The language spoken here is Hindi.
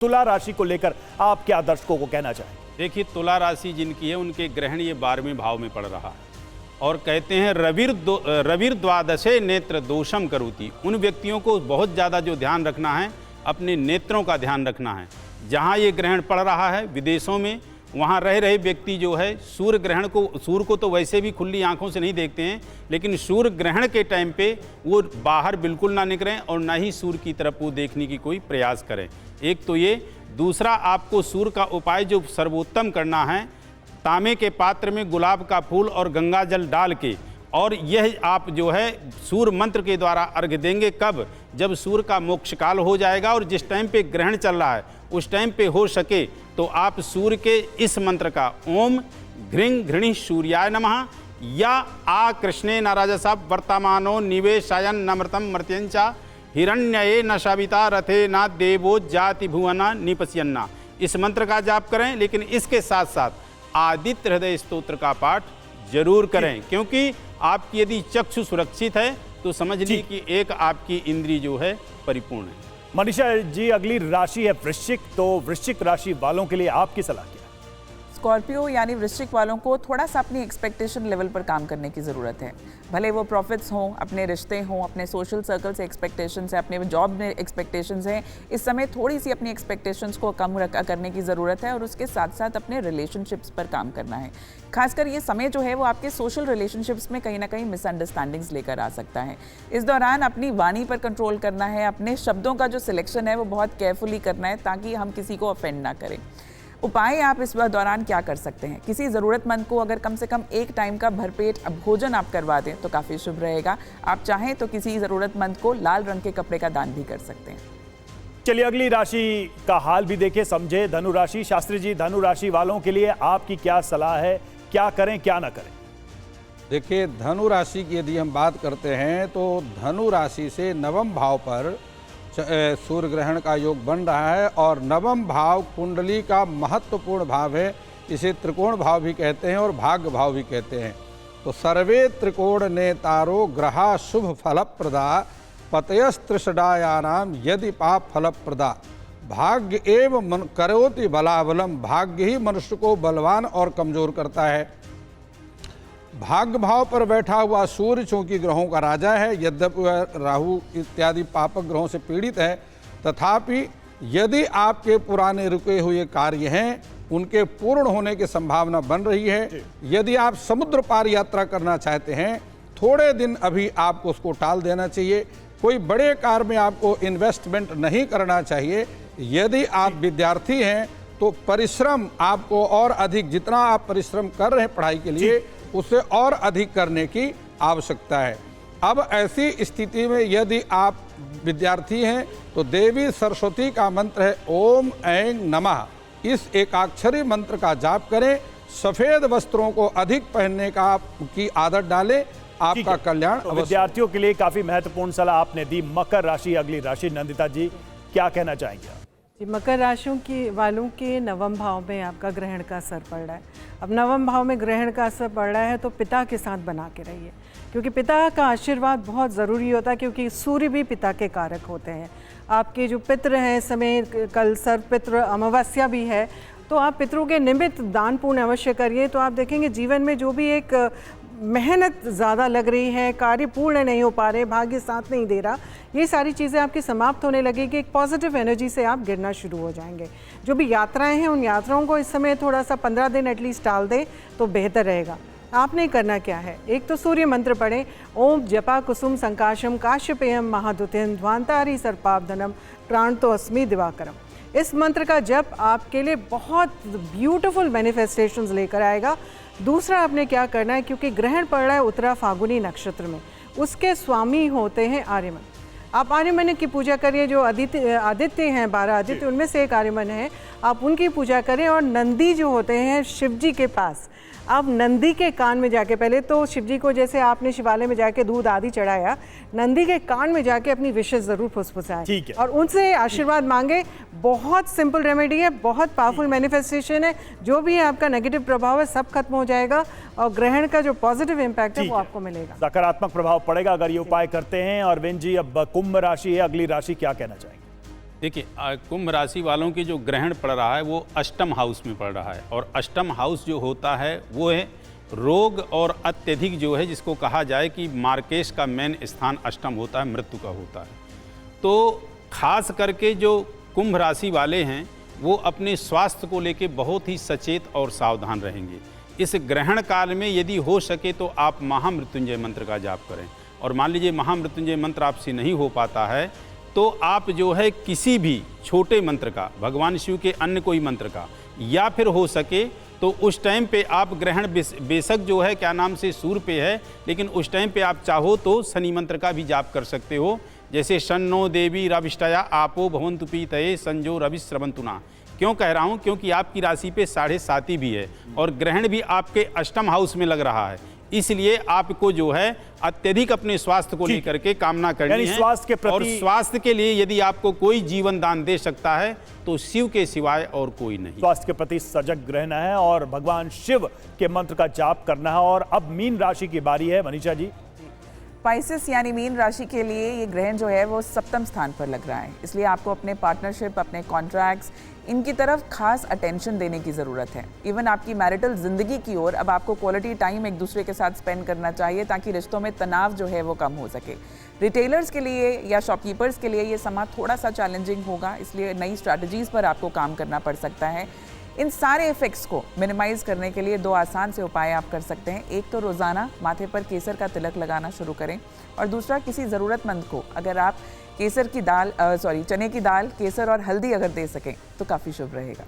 तुला राशि को लेकर आप क्या दर्शकों को कहना चाहेंगे? देखिए, तुला राशि जिनकी है उनके ग्रहण ये 12वें भाव में पड़ रहा है और कहते हैं रविर द्वादशे नेत्र दोषम करोति। उन व्यक्तियों को बहुत ज़्यादा जो ध्यान रखना है, अपने नेत्रों का ध्यान रखना है। जहाँ ये ग्रहण पड़ रहा है विदेशों में, वहाँ रह रहे व्यक्ति जो है सूर्य ग्रहण को, सूर्य को तो वैसे भी खुली आंखों से नहीं देखते हैं, लेकिन सूर्य ग्रहण के टाइम पे वो बाहर बिल्कुल ना निकलें और ना ही सूर्य की तरफ वो देखने की कोई प्रयास करें। एक तो ये, दूसरा आपको सूर्य का उपाय जो सर्वोत्तम करना है, तांबे के पात्र में गुलाब का फूल और गंगा जल डाल के, और यह आप जो है सूर्य मंत्र के द्वारा अर्घ्य देंगे। कब? जब सूर्य का मोक्ष काल हो जाएगा और जिस टाइम पे ग्रहण चल रहा है उस टाइम पे हो सके तो आप सूर्य के इस मंत्र का ओम घृंग घृणी सूर्याय नमः या आ कृष्णे न राजसा वर्तमानो निवेशायन नमृतम मर्त्यंचा हिरण्यये न सविता रथे न देवो जाति भुवना निपस्यन्ना, इस मंत्र का जाप करें। लेकिन इसके साथ साथ आदित्य हृदय स्तोत्र का पाठ जरूर करें, क्योंकि आपकी यदि चक्षु सुरक्षित है तो समझ लीजिए कि एक आपकी इंद्री जो है परिपूर्ण है। मनीषा जी, अगली राशि है वृश्चिक, तो वृश्चिक राशि वालों के लिए आपकी सलाह क्या है? स्कॉर्पियो यानी वृश्चिक वालों को थोड़ा सा अपनी एक्सपेक्टेशन लेवल पर काम करने की ज़रूरत है। भले वो प्रॉफिट्स हों, अपने रिश्ते हों, अपने सोशल सर्कल से एक्सपेक्टेशंस है, अपने जॉब में एक्सपेक्टेशंस हैं, इस समय थोड़ी सी अपनी एक्सपेक्टेशंस को कम करने की ज़रूरत है और उसके साथ साथ अपने रिलेशनशिप्स पर काम करना है। खासकर ये समय जो है वो आपके सोशल रिलेशनशिप्स में कहीं ना कहीं मिसअंडरस्टैंडिंग्स लेकर आ सकता है। इस दौरान अपनी वाणी पर कंट्रोल करना है, अपने शब्दों का जो सिलेक्शन है वो बहुत केयरफुली करना है ताकि हम किसी को ऑफेंड ना करें। उपाय आप इस दौरान क्या कर सकते हैं? किसी ज़रूरतमंद को अगर कम से कम एक टाइम का भरपेट भोजन आप करवा दें तो काफ़ी शुभ रहेगा। आप चाहें तो किसी ज़रूरतमंद को लाल रंग के कपड़े का दान भी कर सकते हैं। चलिए अगली राशि का हाल भी देखें, समझे। धनु राशि, शास्त्री जी, धनु राशि वालों के लिए आपकी क्या सलाह है? क्या करें, क्या ना करें? देखिए, धनु राशि की यदि हम बात करते हैं तो धनु राशि से नवम भाव पर सूर्य ग्रहण का योग बन रहा है और नवम भाव कुंडली का महत्वपूर्ण भाव है। इसे त्रिकोण भाव भी कहते हैं और भाग्य भाव भी कहते हैं। तो सर्वे त्रिकोण नेतारो ग्रहा शुभ फलप्रदा पतयस्त्रिषडायानाम यदि पाप फलप्रदा भाग्य एव मन करोति बलाबलम। भाग्य ही मनुष्य को बलवान और कमजोर करता है। भाग्य भाव पर बैठा हुआ सूर्य चूंकि ग्रहों का राजा है, यद्यपि वह राहु इत्यादि पापक ग्रहों से पीड़ित है, तथापि यदि आपके पुराने रुके हुए कार्य हैं उनके पूर्ण होने की संभावना बन रही है। यदि आप समुद्र पार यात्रा करना चाहते हैं, थोड़े दिन अभी आपको उसको टाल देना चाहिए। कोई बड़े कार्य में आपको इन्वेस्टमेंट नहीं करना चाहिए। यदि आप विद्यार्थी हैं तो परिश्रम आपको और अधिक, जितना आप परिश्रम कर रहे हैं पढ़ाई के लिए, उसे और अधिक करने की आवश्यकता है। अब ऐसी स्थिति में यदि आप विद्यार्थी हैं तो देवी सरस्वती का मंत्र है ओम ऐं नमः। इस एकाक्षरी मंत्र का जाप करें। सफेद वस्त्रों को अधिक पहनने की आदत डालें, आपका कल्याण। तो विद्यार्थियों के लिए काफी महत्वपूर्ण सलाह आपने दी। मकर राशि अगली राशि, नंदिता जी क्या कहना चाहेंगे? मकर राशियों के वालों के नवम भाव में आपका ग्रहण का असर पड़ रहा है। अब नवम भाव में ग्रहण का असर पड़ रहा है तो पिता के साथ बना के रहिए, क्योंकि पिता का आशीर्वाद बहुत ज़रूरी होता है, क्योंकि सूर्य भी पिता के कारक होते हैं। आपके जो पितृ हैं, इस समय कल सर्व पितृ अमावस्या भी है, तो आप पितरों के निमित्त दान पुण्य अवश्य करिए। तो आप देखेंगे जीवन में जो भी एक मेहनत ज़्यादा लग रही है, कार्य पूर्ण नहीं हो पा रहे, भाग्य साथ नहीं दे रहा, ये सारी चीज़ें आपकी समाप्त होने लगेगी। एक पॉजिटिव एनर्जी से आप गिरना शुरू हो जाएंगे। जो भी यात्राएं हैं उन यात्राओं को इस समय थोड़ा सा 15 दिन एटलीस्ट टाल दें तो बेहतर रहेगा। आपने करना क्या है, एक तो सूर्य मंत्र पढ़ें, ओम जपा कुसुम संकाशम काश्यपेयम महादुतिम ध्वांतारी सर्पाब्धनम प्राणतो अस्मि दिवाकरम। इस मंत्र का जप आपके लिए बहुत ब्यूटीफुल मैनिफेस्टेशंस लेकर आएगा। दूसरा आपने क्या करना है, क्योंकि ग्रहण पड़ रहा है उत्तरा फागुनी नक्षत्र में, उसके स्वामी होते हैं आर्यमन। आप आर्यमन की पूजा करिए। जो आदित्य हैं, 12 आदित्य, उनमें से एक आर्यमन है, आप उनकी पूजा करें। और नंदी जो होते हैं शिव जी के पास, आप नंदी के कान में जाके, पहले तो शिव जी को जैसे आपने शिवालय में जाके दूध आदि चढ़ाया, नंदी के कान में जाके अपनी विशेष जरूर फुसफुसाएं और उनसे आशीर्वाद मांगे। बहुत सिंपल रेमेडी है, बहुत पावरफुल मैनिफेस्टेशन है। जो भी है आपका नेगेटिव प्रभाव है सब खत्म हो जाएगा और ग्रहण का जो पॉजिटिव इम्पैक्ट है वो आपको मिलेगा, सकारात्मक प्रभाव पड़ेगा अगर ये उपाय करते हैं। और विन जी, अब कुंभ राशि है अगली राशि, क्या कहना चाहेंगे? देखिए कुंभ राशि वालों की जो ग्रहण पड़ रहा है वो अष्टम हाउस में पड़ रहा है, और अष्टम हाउस जो होता है वो है रोग और अत्यधिक जो है, जिसको कहा जाए कि मार्केश का मेन स्थान अष्टम होता है, मृत्यु का होता है। तो खास करके जो कुंभ राशि वाले हैं वो अपने स्वास्थ्य को लेके बहुत ही सचेत और सावधान रहेंगे। इस ग्रहण काल में यदि हो सके तो आप महामृत्युंजय मंत्र का जाप करें, और मान लीजिए महामृत्युंजय मंत्र आपसे नहीं हो पाता है तो आप जो है किसी भी छोटे मंत्र का, भगवान शिव के अन्य कोई मंत्र का, या फिर हो सके तो उस टाइम पे आप ग्रहण बेशक जो है क्या नाम से सूर्य पे है, लेकिन उस टाइम पे आप चाहो तो शनि मंत्र का भी जाप कर सकते हो, जैसे शन्नो देवी रविष्टया आपो भवन्तु पीतये संजो रविश्रवन्तुना। क्यों कह रहा हूँ? क्योंकि आपकी राशि पे 7.5 भी है और ग्रहण भी आपके अष्टम हाउस में लग रहा है, इसलिए आपको जो है अत्यधिक अपने स्वास्थ्य को लेकर के कामना करनी है। स्वास्थ्य के प्रति, और स्वास्थ्य के लिए यदि आपको कोई जीवन दान दे सकता है तो शिव के सिवाय और कोई नहीं। स्वास्थ्य के प्रति सजग रहना है और भगवान शिव के मंत्र का जाप करना है। और अब मीन राशि की बारी है, मनीषा जी। स्पाइसेस यानी मीन राशि के लिए ये ग्रहण जो है वो सप्तम स्थान पर लग रहा है, इसलिए आपको अपने पार्टनरशिप, अपने कॉन्ट्रैक्ट्स, इनकी तरफ खास अटेंशन देने की ज़रूरत है। इवन आपकी मैरिटल ज़िंदगी की ओर अब आपको क्वालिटी टाइम एक दूसरे के साथ स्पेंड करना चाहिए ताकि रिश्तों में तनाव जो है वो कम हो सके। रिटेलर्स के लिए या शॉपकीपर्स के लिए ये समा थोड़ा सा चैलेंजिंग होगा, इसलिए नई स्ट्रैटेजीज़ पर आपको काम करना पड़ सकता है। इन सारे इफ़ेक्ट्स को मिनिमाइज़ करने के लिए 2 आसान से उपाय आप कर सकते हैं। एक तो रोज़ाना माथे पर केसर का तिलक लगाना शुरू करें, और दूसरा किसी ज़रूरतमंद को अगर आप चने की दाल, केसर और हल्दी अगर दे सकें तो काफ़ी शुभ रहेगा।